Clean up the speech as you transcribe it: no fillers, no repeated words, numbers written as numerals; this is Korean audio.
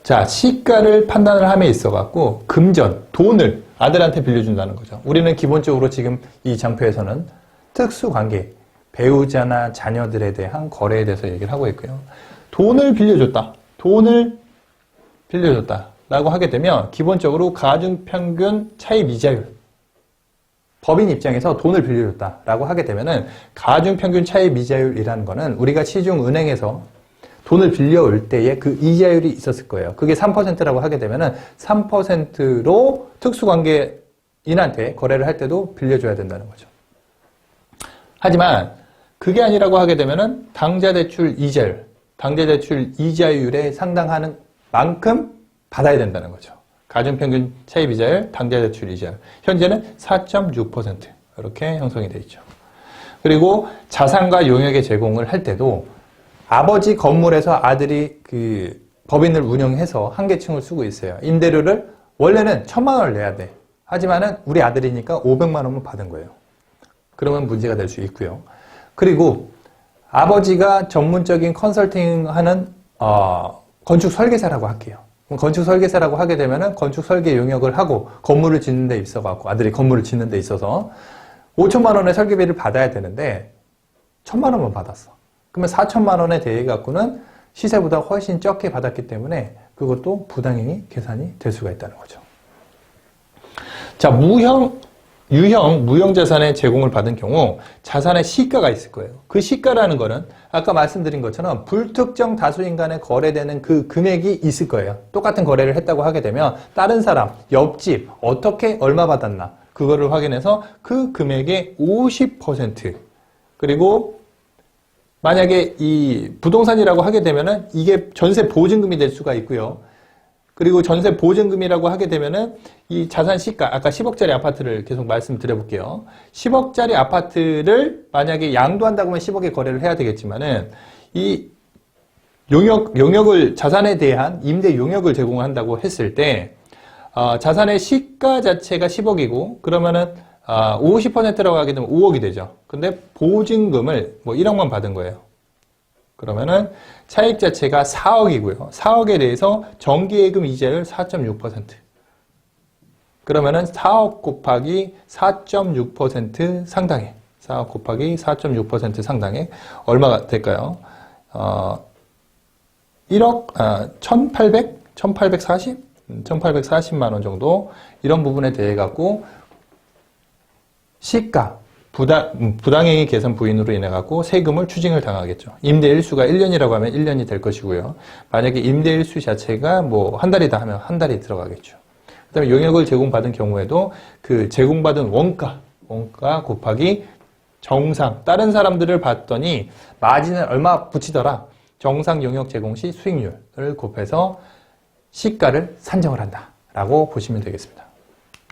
자, 시가를 판단을 함에 있어 갖고 금전, 돈을 아들한테 빌려준다는 거죠. 우리는 기본적으로 지금 이 장표에서는 특수관계, 배우자나 자녀들에 대한 거래에 대해서 얘기를 하고 있고요. 돈을 빌려줬다. 돈을 빌려줬다. 라고 하게 되면 기본적으로 가중평균 차입 이자율, 법인 입장에서 돈을 빌려줬다. 라고 하게 되면은 가중평균 차입 이자율이라는 거는 우리가 시중은행에서 돈을 빌려올 때에 그 이자율이 있었을 거예요. 그게 3%라고 하게 되면은 3%로 특수관계인한테 거래를 할 때도 빌려줘야 된다는 거죠. 하지만 그게 아니라고 하게 되면은 당좌대출 이자율에 상당하는 만큼 받아야 된다는 거죠. 가중평균 차입이자율, 당좌대출 이자율. 현재는 4.6% 이렇게 형성이 되어 있죠. 그리고 자산과 용역의 제공을 할 때도 아버지 건물에서 아들이 그 법인을 운영해서 한계층을 쓰고 있어요. 임대료를 원래는 1,000만 원을 내야 돼. 하지만은 우리 아들이니까 500만 원만 받은 거예요. 그러면 문제가 될 수 있고요. 그리고 아버지가 전문적인 컨설팅하는 건축 설계사라고 할게요. 건축 설계사라고 하게 되면은 건축 설계 용역을 하고 건물을 짓는 데 있어 갖고 아들이 건물을 짓는 데 있어서 5천만 원의 설계비를 받아야 되는데 1,000만 원만 받았어. 그러면 4천만 원에 대해 갖고는 시세보다 훨씬 적게 받았기 때문에 그것도 부당행위 계산이 될 수가 있다는 거죠. 자, 유형 무형자산의 제공을 받은 경우 자산의 시가가 있을 거예요. 그 시가라는 거는 아까 말씀드린 것처럼 불특정 다수인 간에 거래되는 그 금액이 있을 거예요. 똑같은 거래를 했다고 하게 되면 다른 사람, 옆집 어떻게 얼마 받았나 그거를 확인해서 그 금액의 50% 그리고 만약에 이 부동산이라고 하게 되면은 이게 전세 보증금이 될 수가 있고요. 그리고 전세 보증금이라고 하게 되면은 이 자산 시가, 아까 10억짜리 아파트를 계속 말씀드려 볼게요. 10억짜리 아파트를 만약에 양도한다고 하면 10억에 거래를 해야 되겠지만은 이 용역을, 자산에 대한 임대 용역을 제공한다고 했을 때, 자산의 시가 자체가 10억이고, 그러면은 50%라고 하게 되면 5억이 되죠. 근데 보증금을 뭐 1억만 받은 거예요. 그러면은 차익 자체가 4억이고요. 4억에 대해서 정기예금 이자율 4.6%. 그러면은 4억 곱하기 4.6% 상당액. 4억 곱하기 4.6% 상당액. 얼마가 될까요? 1억, 1840만 원 정도. 이런 부분에 대해 갖고 시가, 부당행위 계산 부인으로 인해 갖고 세금을 추징을 당하겠죠. 임대 일수가 1년이라고 하면 1년이 될 것이고요. 만약에 임대 일수 자체가 뭐 한 달이다 하면 한 달이 들어가겠죠. 그다음에 용역을 제공받은 경우에도 그 제공받은 원가 곱하기 정상, 다른 사람들을 봤더니 마진을 얼마 붙이더라. 정상 용역 제공 시 수익률을 곱해서 시가를 산정을 한다라고 보시면 되겠습니다.